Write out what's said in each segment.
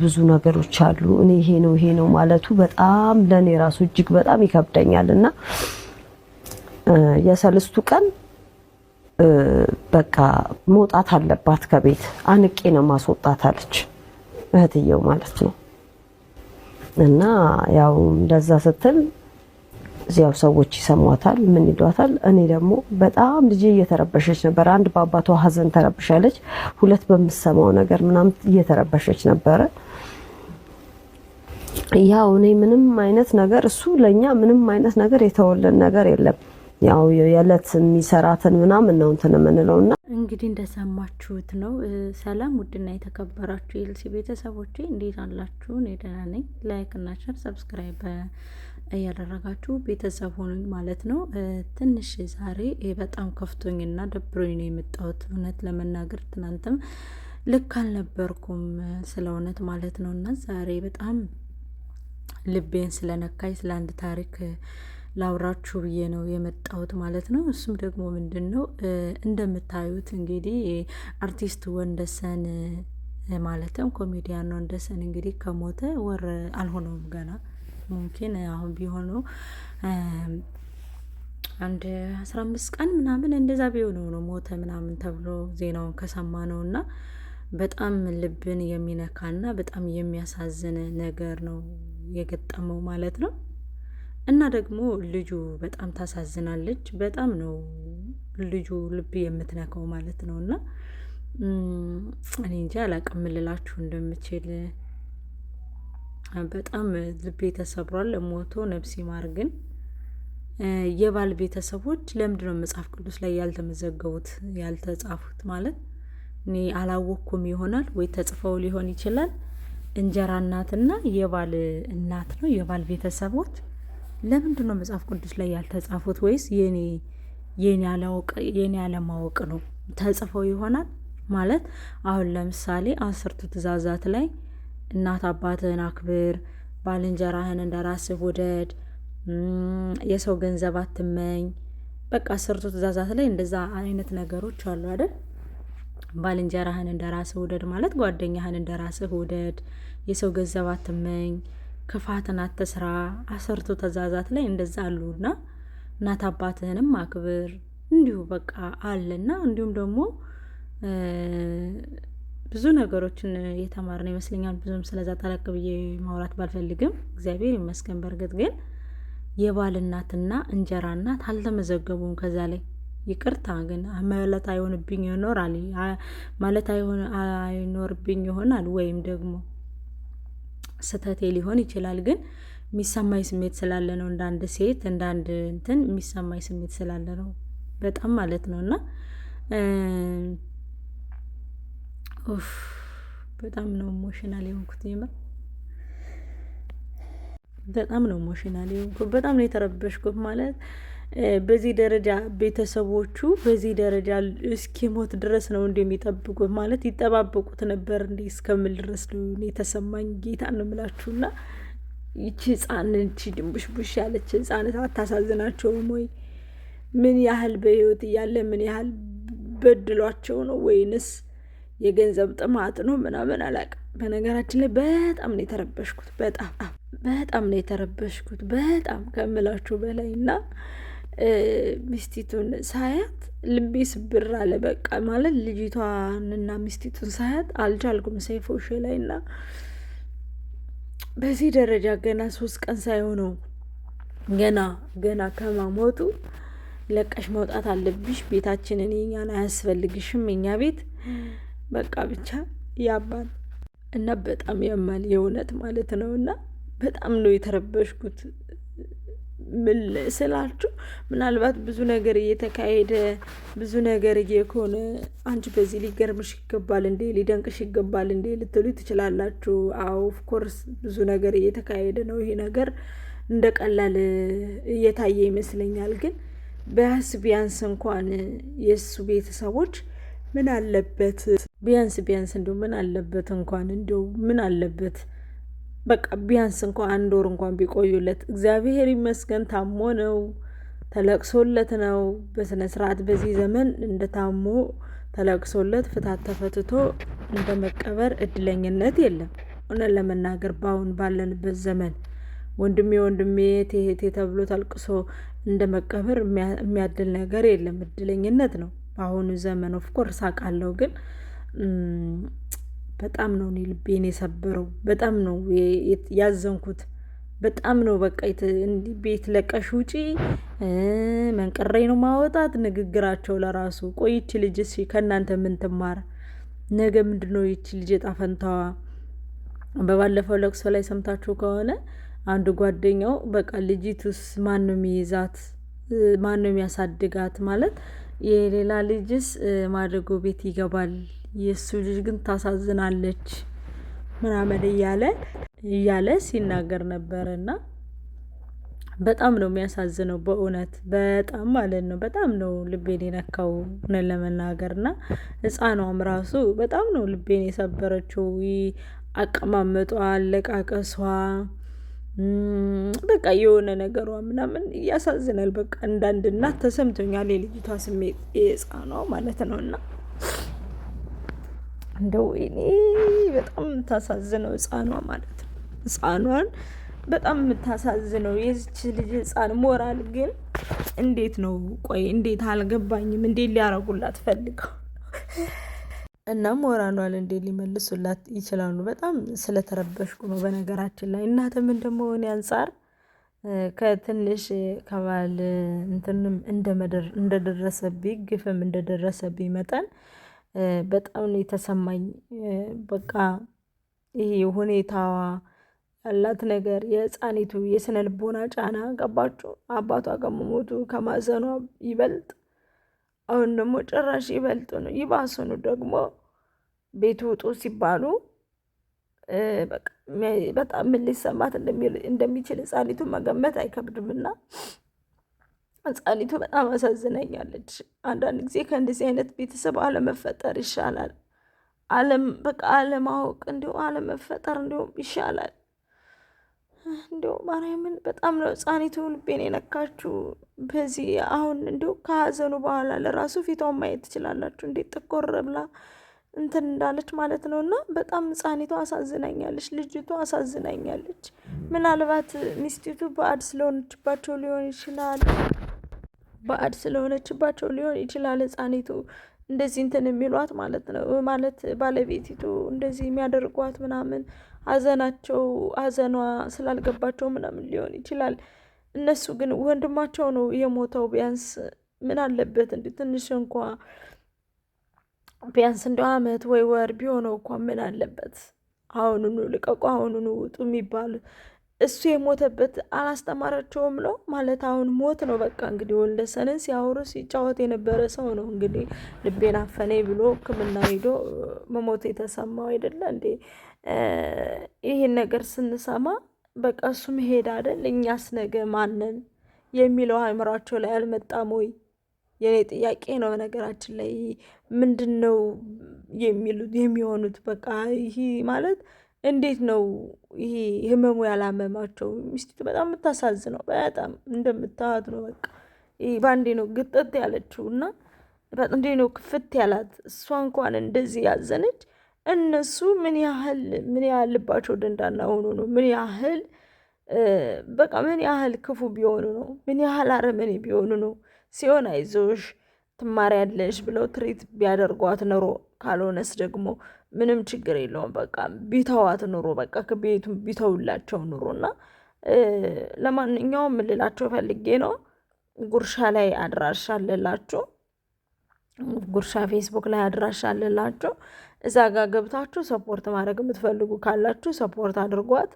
ብዙ ነገሮች አሉ። እኔ ይሄ ነው ማለቱ በጣም ለኔ ራሱ እጅግ በጣም ይከብደኛልና የሰለስቱ ቀን በቃ መውጣት አለባት ከቤት አንቄ ነው ማስወጣት አለች እህትየው ማለት ነው። እና ያው እንደዛ ስትል እዚያው ሰዎች ይሰሟታል፣ ምን ይሏታል። እኔ ደግሞ በጣም ልጅ እየተረበሸች ነበር። አንድ በአባቷ ሀዘን ተረብሻለች፣ ሁለት በምሰማው ነገር ምናምን እየተረበሸች ነበረ። ያው እኔ ምንም አይነት ነገር እሱ ለኛ ምንም አይነት ነገር የተወለን ነገር የለም። ያው የለት የሚሰራትን ምናምን ነው እንትን የምንለውና እንግዲህ እንደሰማችሁት ነው። ሰላም ውድና የተከበራችሁ የኤልሲ ቤተሰቦቼ እንዴት አላችሁ? እኔ ደህና ነኝ። ላይክ እና ሼር ሰብስክራይብ እያደረጋችሁ ቤተሰብ ሆኑኝ ማለት ነው። ትንሽ ዛሬ በጣም ከፍቶኝና ደብሮኝ ነው የመጣሁት። እውነት ለመናገር ትናንትም ልክ አልነበርኩም ስለ እውነት ማለት ነው። እና ዛሬ በጣም ልቤን ስለነካኝ ስለ አንድ ታሪክ ላውራችሁ ብዬ ነው የመጣሁት ማለት ነው። እሱም ደግሞ ምንድነው እንደምታዩት እንግዲህ አርቲስት ወንደሰን ማለትም ኮሜዲያን ወንደሰን እንግዲህ ከሞተ ወር አልሆነውም ገና ሙምኪን አሁን ቢሆነው አንድ 15 ቀን ምናምን እንደዛ ቢሆነው ነው ሞተ ምናምን ተብሎ ዜናውን ከሰማነውና በጣም ልብን የሚነካና በጣም የሚያሳዝን ነገር ነው የገጠመው ማለት ነው። እና ደግሞ ልጁ በጣም ታሳዝናለች። በጣም ነው ልጁ ልብ የምትነካው ማለት ነውና እኔ እንጃ አላቅም ልላችሁ እንደምችል። በጣም ልቤ ተሰብሯል። ሞቶ ነፍስ ይማር። ግን የባል ቤተሰቦች ለምንድነው መጽሐፍ ቅዱስ ላይ ያልተመዘገቡት ያልተጻፉት? ማለት እኔ አላወኩም ይሆናል ወይ ተጽፈው ሊሆን ይችላል። እንጀራ እናትና የባል እናት ነው የባል ቤተሰቦች ለምንድነው መጽሐፍ ቅዱስ ላይ ያልተጻፉት? ወይስ የኔ አለማወቅ ነው? ተጽፈው ይሆናል ማለት አሁን ለምሳሌ 10ቱ ትእዛዛት ላይ እናት አባትህን አክብር፣ ባልንጀራህን እንደራስህ ውደድ፣ የሰው ገንዘብ አትመኝ፣ በቃ 10ቱ ትእዛዛት ላይ እንደዛ አይነት ነገሮች አሉ አይደል? ባልንጀራህን እንደራስህ ውደድ ማለት ጓደኛህን እንደራስህ ውደድ፣ የሰው ገንዘብ አትመኝ፣ ክፋትን አትስራ 10ቱ ትእዛዛት ላይ እንደዛ አሉና እናት አባትህንም አክብር እንዲሁ በቃ አለና እንዲሁም ደግሞ ብዙ ነገሮችን የተማርን ይመስለኛል። ብዙም ስለዛ ጠለቅ ብዬ ማውራት ባልፈልግም እግዚአብሔር ይመስገን። በርግጥ ግን የባል እናትና እንጀራ እናት አልተመዘገቡም ከዛ ላይ። ይቅርታ ግን ማለት አይሆንብኝ ይኖራል ማለት አይኖርብኝ ይሆናል ወይም ደግሞ ስተቴ ሊሆን ይችላል። ግን የሚሰማኝ ስሜት ስላለ ነው እንዳንድ ሴት እንዳንድ እንትን የሚሰማኝ ስሜት ስላለ ነው በጣም ማለት ነውና በጣም ነው ኢሞሽናል የሆንኩት። በጣም ነው ኢሞሽናል የሆንኩት። በጣም ነው የተረበሽኩት። ማለት በዚህ ደረጃ ቤተሰቦቹ በዚህ ደረጃ እስኪሞት ድረስ ነው እንደሚጠብቁት ማለት ይጠባበቁት ነበር እንዴ እስከምል ድረስ ነው የተሰማኝ። ጌታ ነው የምላችሁና ይቺ ህፃን እቺ ድንቡሽቡሽ ያለች ህፃን አታሳዝናቸውም ወይ? ምን ያህል በህይወት እያለ ምን ያህል በድሏቸው ነው? ወይንስ የገንዘብ ጥማት ነው ምናምን አላውቅም። በነገራችን ላይ በጣም ነው የተረበሽኩት። በጣም ነው የተረበሽኩት በጣም ከምላችሁ በላይና ሚስቲቱን ሳያት ልቤ ስብር አለ። በቃ ማለት ልጅቷንና ሚስቲቱን ሳያት አልቻልኩም። ሰይፎሽ ላይና በዚህ ደረጃ ገና 3 ቀን ሳይሆነው ገና ከማሞቱ ለቀሽ መውጣት አለብሽ፣ ቤታችንን የኛን አያስፈልግሽም፣ የኛ ቤት በቃ ብቻ ያባል እና በጣም ያማል የእውነት ማለት ነውና በጣም ነው የተረበሽኩት። ምን ስላችሁ ምናልባት ብዙ ነገር እየተካሄደ ብዙ ነገር እየሆነ አንቺ በዚህ ሊገርምሽ ይገባል እንዴ ሊደንቅሽ ይገባል እንዴ ልትሉ ትችላላችሁ። አዎ ኦፍ ኮርስ ብዙ ነገር እየተካሄደ ነው። ይሄ ነገር እንደቀላል እየታየ ይመስለኛል። ግን ቢያንስ እንኳን የሱ ቤተሰቦች ምን አለበት ቢያንስ እንደው ምን አለበት እንኳን እንደው ምን አለበት በቃ ቢያንስ እንኳን 1 ወር እንኳን ቢቆዩለት። እግዚአብሔር ይመስገን ታሞ ነው ተለቅሶለት ነው በስነ ስርዓት በዚህ ዘመን እንደታሞ ተለቅሶለት ፍታት ተፈትቶ እንደመቀበር እድለኝነት የለም። እውነት ለመናገር በአሁን ባለንበት ዘመን ወንድሜ እህቴ ተብሎ ተልቅሶ እንደ መቀበር የሚያድል ነገር የለም። እድለኝነት ነው በአሁኑ ዘመን። ኦፍኮርስ አውቃለሁ፣ ግን በጣም ነው እኔ ልቤን የሰበረው። በጣም ነው ያዘንኩት። በጣም ነው በቃ እንዲህ ቤት ለቀሽ ውጪ መንቀሬ ነው ማወጣት ንግግራቸው ለራሱ። ቆይ ይቺ ልጅ ከእናንተ ምን ትማር? ነገ ምንድነው ይቺ ልጅ ዕጣ ፈንታዋ? በባለፈው ለቅሶ ላይ ሰምታችሁ ከሆነ አንድ ጓደኛው በቃ ልጅቱስ ማን ነው የሚይዛት? ማን ነው የሚያሳድጋት? ማለት የሌላ ልጅስ ማደጎ ቤት ይገባል፣ የእሱ ልጅ ግን ታሳዝናለች ምናምን እያለ ሲናገር ነበርና በጣም ነው የሚያሳዝነው በእውነት በጣም ማለት ነው። በጣም ነው ልቤን የነካው እውነት ለመናገርና ሕፃኗም ራሱ በጣም ነው ልቤን የሰበረችው። አቀማመጧ፣ አለቃቀሷ፣ በቃ የሆነ ነገሯ ምናምን ያሳዝናል። በቃ እንዳንድ እናት ተሰምቶኛል የልጅቷ ስሜት፣ የሕፃኗ ማለት ነው። እና እንደው እኔ በጣም የምታሳዝነው ሕፃኗ ማለት ነው። ሕፃኗን በጣም የምታሳዝነው የዚች ልጅ ሕፃን ሞራል ግን እንዴት ነው? ቆይ እንዴት አልገባኝም። እንዴት ሊያረጉላት ፈልገው እና ሞራሏን እንዴት ሊመልሱላት ይችላሉ? በጣም ስለተረበሽኩ ነው በነገራችን ላይ። እናትም እንደመሆኔ አንፃር ከትንሽ ከባል እንትንም እንደደረሰብኝ ግፍም እንደደረሰብኝ መጠን በጣም ነው የተሰማኝ። በቃ ይሄ ሁኔታዋ ያላት ነገር የሕፃኒቱ የስነ ልቦና ጫና ገባችሁ? አባቷ ከመሞቱ ከማዘኗ ይበልጥ አሁን ደግሞ ጭራሽ ይበልጥ ነው ይባሱኑ ደግሞ ቤቱ ውጡ ሲባሉ በጣም ምን ሊሰማት እንደሚችል ሕፃኒቱ መገመት አይከብድምና ሕፃኒቱ በጣም አሳዝነኛለች። አንዳንድ ጊዜ ከእንደዚህ አይነት ቤተሰብ አለመፈጠር ይሻላል። በቃ አለማወቅ እንዲሁ አለመፈጠር እንዲሁም ይሻላል። እንዲሁ ማርያምን በጣም ነው ሕፃኒቱ ልቤን የነካችሁ። በዚህ አሁን እንዲሁ ከሀዘኑ በኋላ ለራሱ ፊቷን ማየት ትችላላችሁ፣ እንዴት ጥቆር ብላ እንትን እንዳለች ማለት ነው። እና በጣም ሕፃኒቷ አሳዝናኛለች፣ ልጅቷ አሳዝናኛለች። ምናልባት ሚስቲቱ ባዕድ ስለሆነችባቸው ሊሆን ይችላል ሕፃኒቱ እንደዚህ እንትን የሚሏት ማለት ነው። ማለት ባለቤቲቱ እንደዚህ የሚያደርጓት ምናምን ሀዘኗ ስላልገባቸው ምናምን ሊሆን ይችላል። እነሱ ግን ወንድማቸው ነው የሞተው። ቢያንስ ምን አለበት እንዲ ትንሽ እንኳ ቢያንስ እንደ አመት ወይ ወር ቢሆነው እንኳ ምን አለበት? አሁኑኑ ልቀቁ፣ አሁኑኑ ውጡ የሚባሉ እሱ የሞተበት አላስተማራቸውም ነው ማለት። አሁን ሞት ነው በቃ እንግዲህ ወልደሰንን ሲያወሩ ሲጫወት የነበረ ሰው ነው እንግዲህ ልቤን አፈኔ ብሎ ሕክምና ሄዶ መሞት የተሰማው አይደለ እንዴ? ይህን ነገር ስንሰማ በቃ እሱ መሄድ አይደል? እኛስ ነገ ማንን የሚለው አእምሯቸው ላይ አልመጣም ወይ? የኔ ጥያቄ ነው። በነገራችን ላይ ምንድን ነው የሚሆኑት? በቃ ይሄ ማለት እንዴት ነው ይሄ ህመሙ ያላመማቸው? ሚስቲቱ በጣም የምታሳዝነው በጣም እንደምታዩት ነው። በቃ ይሄ ባንዴ ነው ግጥጥ ያለችው እና እንዴ ነው ክፍት ያላት። እሷ እንኳን እንደዚህ ያዘነች፣ እነሱ ምን ያህል ልባቸው ደንዳና ሆኖ ነው? ምን ያህል ክፉ ቢሆኑ ነው? ምን ያህል አረመኔ ቢሆኑ ነው? ሲሆን አይዞሽ ትማሪያለሽ ብለው ትሪት ቢያደርጓት ኑሮ፣ ካልሆነስ ደግሞ ምንም ችግር የለውም በቃ ቢተዋት ኑሮ፣ በቃ ከቤቱም ቢተውላቸው ኑሮ። እና ለማንኛውም ልላቸው ፈልጌ ነው፣ ጉርሻ ላይ አድራሻ አለላችሁ፣ ጉርሻ ፌስቡክ ላይ አድራሻ አለላችሁ። እዛ ጋር ገብታችሁ ሰፖርት ማድረግ የምትፈልጉ ካላችሁ ሰፖርት አድርጓት።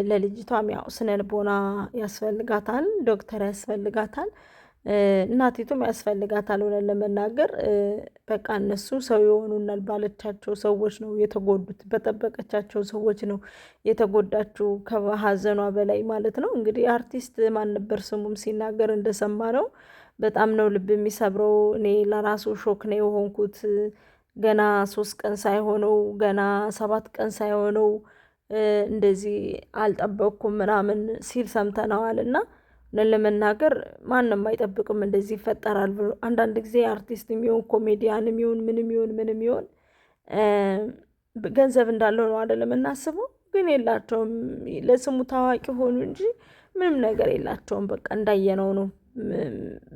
ለልጅቷም ያው ስነ ልቦና ያስፈልጋታል፣ ዶክተር ያስፈልጋታል፣ እናቲቱም ያስፈልጋታል። ሆነን ለመናገር በቃ እነሱ ሰው የሆኑናል ባለቻቸው ሰዎች ነው የተጎዱት፣ በጠበቀቻቸው ሰዎች ነው የተጎዳችው ከሀዘኗ በላይ ማለት ነው። እንግዲህ አርቲስት ማን ነበር ስሙም ሲናገር እንደሰማ ነው። በጣም ነው ልብ የሚሰብረው። እኔ ለራሱ ሾክ ነው የሆንኩት። ገና 3 ቀን ሳይሆነው ገና 7 ቀን ሳይሆነው እንደዚህ አልጠበቅኩም ምናምን ሲል ሰምተነዋል። እና ለመናገር ማንም አይጠብቅም እንደዚህ ይፈጠራል ብሎ። አንዳንድ ጊዜ አርቲስት የሚሆን ኮሜዲያን የሚሆን ምንም ይሆን ገንዘብ እንዳለው ነው አይደለም እናስበው፣ ግን የላቸውም። ለስሙ ታዋቂ ሆኑ እንጂ ምንም ነገር የላቸውም። በቃ እንዳየነው ነው።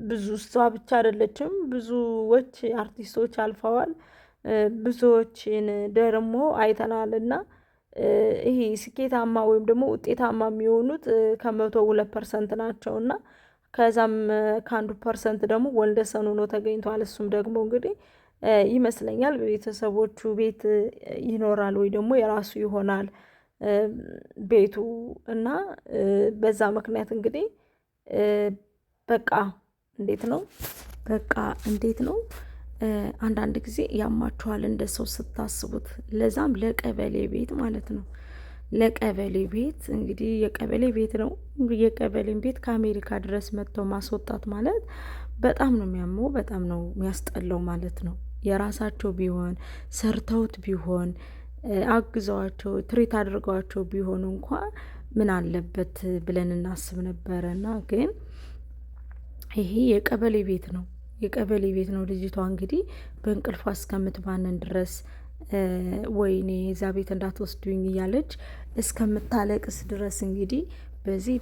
ብዙ እሷ ብቻ አይደለችም፣ ብዙዎች አርቲስቶች አልፈዋል። ብዙዎችን ደግሞ አይተናል። እና ይሄ ስኬታማ ወይም ደግሞ ውጤታማ የሚሆኑት ከ102% ናቸው። እና ከዛም ከ1% ደግሞ ወልደሰን ሆኖ ተገኝቷል። እሱም ደግሞ እንግዲህ ይመስለኛል በቤተሰቦቹ ቤት ይኖራል ወይ ደግሞ የራሱ ይሆናል ቤቱ። እና በዛ ምክንያት እንግዲህ በቃ እንዴት ነው አንዳንድ ጊዜ ያማችኋል እንደ ሰው ስታስቡት። ለዛም ለቀበሌ ቤት ማለት ነው። ለቀበሌ ቤት እንግዲህ የቀበሌ ቤት ነው። የቀበሌን ቤት ከአሜሪካ ድረስ መጥተው ማስወጣት ማለት በጣም ነው የሚያመው፣ በጣም ነው የሚያስጠላው ማለት ነው። የራሳቸው ቢሆን ሰርተውት ቢሆን አግዘዋቸው ትሪት አድርገዋቸው ቢሆኑ እንኳ ምን አለበት ብለን እናስብ ነበረና ግን ይሄ የቀበሌ ቤት ነው። የቀበሌ ቤት ነው። ልጅቷ እንግዲህ በእንቅልፏ እስከምትባንን ድረስ ወይኔ እዛ ቤት እንዳትወስዱኝ እያለች እስከምታለቅስ ድረስ እንግዲህ በዚህ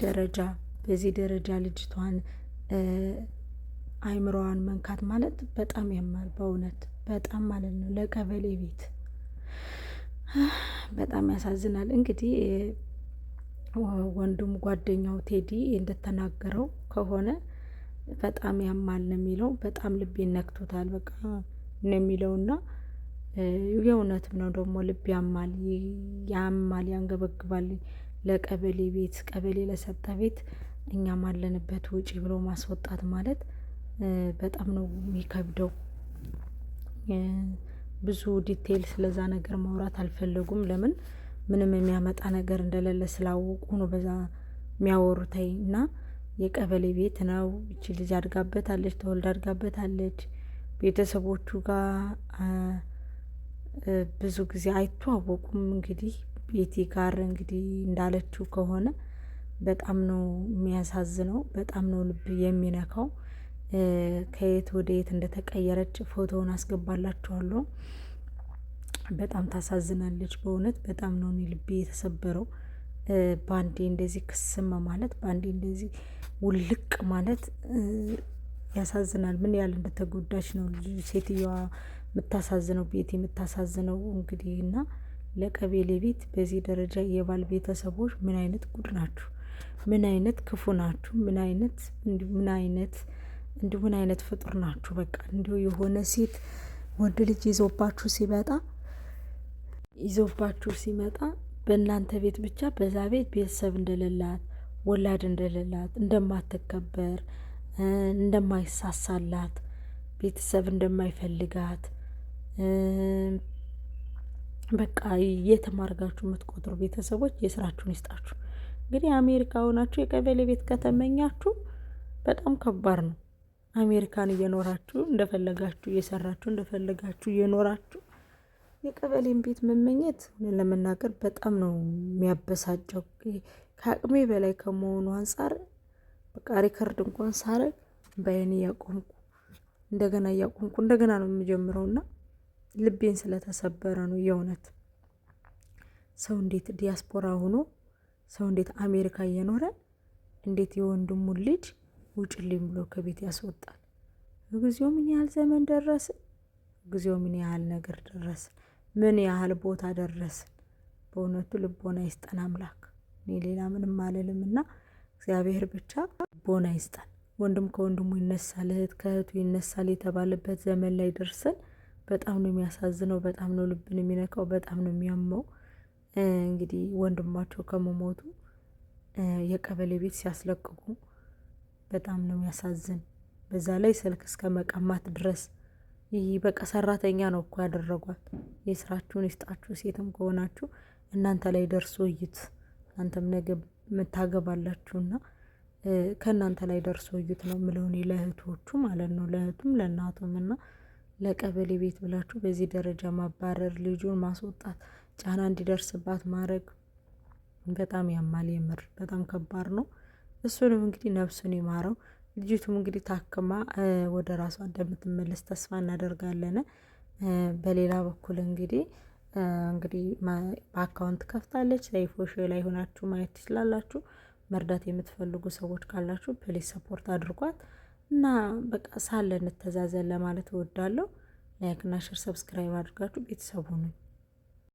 ደረጃ ልጅቷን አይምሮዋን መንካት ማለት በጣም ያማል። በእውነት በጣም ማለት ነው። ለቀበሌ ቤት በጣም ያሳዝናል። እንግዲህ ወንድሙ ጓደኛው ቴዲ እንደተናገረው ከሆነ በጣም ያማል ነው የሚለው። በጣም ልቤን ነክቶታል በቃ ነው የሚለውና የእውነትም ነው ደግሞ ልብ ያማል፣ ያንገበግባል። ለቀበሌ ቤት ቀበሌ ለሰጠ ቤት እኛም አለንበት ውጪ ብሎ ማስወጣት ማለት በጣም ነው የሚከብደው። ብዙ ዲቴይል ስለዛ ነገር ማውራት አልፈለጉም። ለምን ምንም የሚያመጣ ነገር እንደሌለ ስላወቁ ነው በዛ የሚያወሩታይ። እና የቀበሌ ቤት ነው። እቺ ልጅ አድጋበታለች፣ ተወልዳ አድጋበታለች። ቤተሰቦቹ ጋር ብዙ ጊዜ አይተዋወቁም። እንግዲህ ቤቲ ጋር እንግዲህ እንዳለችው ከሆነ በጣም ነው የሚያሳዝነው፣ በጣም ነው ልብ የሚነካው። ከየት ወደ የት እንደተቀየረች ፎቶውን አስገባላችኋለሁ። በጣም ታሳዝናለች በእውነት በጣም ነው እኔ ልቤ የተሰበረው። ባንዴ እንደዚህ ክስም ማለት ባንዴ እንደዚህ ውልቅ ማለት ያሳዝናል። ምን ያህል እንደተጎዳች ነው ሴትዮዋ የምታሳዝነው፣ ቤት የምታሳዝነው እንግዲህ። እና ለቀበሌ ቤት በዚህ ደረጃ የባል ቤተሰቦች ምን አይነት ጉድ ናችሁ? ምን አይነት ክፉ ናችሁ? ምን አይነት ፍጡር ናችሁ? በቃ እንዲሁ የሆነ ሴት ወንድ ልጅ ይዞባችሁ ሲመጣ በእናንተ ቤት ብቻ በዛ ቤት ቤተሰብ እንደሌላት፣ ወላድ እንደሌላት፣ እንደማትከበር፣ እንደማይሳሳላት፣ ቤተሰብ እንደማይፈልጋት በቃ የትም አድርጋችሁ የምትቆጥሩ ቤተሰቦች የስራችሁን ይስጣችሁ። እንግዲህ አሜሪካ ሆናችሁ የቀበሌ ቤት ከተመኛችሁ በጣም ከባድ ነው። አሜሪካን እየኖራችሁ እንደፈለጋችሁ እየሰራችሁ እንደፈለጋችሁ እየኖራችሁ የቀበሌን ቤት መመኘት ለመናገር በጣም ነው የሚያበሳጨው። ከአቅሜ በላይ ከመሆኑ አንጻር በቃ ሪከርድ እንኳን ሳረግ በአይኔ እያቆምኩ እንደገና ነው የምጀምረውና ልቤን ስለተሰበረ ነው የእውነት። ሰው እንዴት ዲያስፖራ ሆኖ ሰው እንዴት አሜሪካ እየኖረ እንዴት የወንድሙን ልጅ ውጭልኝ ብሎ ከቤት ያስወጣል? እግዚኦ ምን ያህል ዘመን ደረስን! እግዚኦ ምን ያህል ነገር ደረስን! ምን ያህል ቦታ ደረስን! በእውነቱ ልቦና ይስጠን አምላክ። እኔ ሌላ ምንም አልልምና እግዚአብሔር ብቻ ልቦና ይስጠን። ወንድም ከወንድሙ ይነሳል፣ እህት ከእህቱ ይነሳል የተባለበት ዘመን ላይ ደርሰን በጣም ነው የሚያሳዝነው። በጣም ነው ልብን የሚነካው። በጣም ነው የሚያመው። እንግዲህ ወንድማቸው ከመሞቱ የቀበሌ ቤት ሲያስለቅቁ በጣም ነው የሚያሳዝን። በዛ ላይ ስልክ እስከ መቀማት ድረስ ይህ በቃ ሰራተኛ ነው እኮ ያደረጓት። የስራችሁን ይስጣችሁ። ሴትም ከሆናችሁ እናንተ ላይ ደርሶ እዩት። እናንተም ነገ የምታገባላችሁና ከእናንተ ላይ ደርሶ እዩት ነው የምለው እኔ ለእህቶቹ ማለት ነው። ለእህቱም ለእናቱም። እና ለቀበሌ ቤት ብላችሁ በዚህ ደረጃ ማባረር፣ ልጁን ማስወጣት፣ ጫና እንዲደርስባት ማድረግ በጣም ያማል። የምር በጣም ከባድ ነው። እሱንም እንግዲህ ነፍሱን ይማረው። ልጅቱም እንግዲህ ታክማ ወደ ራሷ እንደምትመለስ ተስፋ እናደርጋለን። በሌላ በኩል እንግዲህ እንግዲህ በአካውንት ከፍታለች። ሰይፉ ሾው ላይ ሆናችሁ ማየት ትችላላችሁ። መርዳት የምትፈልጉ ሰዎች ካላችሁ ፕሊስ ሰፖርት አድርጓት እና በቃ ሳለ እንተዛዘን ለማለት እወዳለሁ። ላይክ እና ሼር ሰብስክራይብ አድርጋችሁ ቤተሰቡ ነው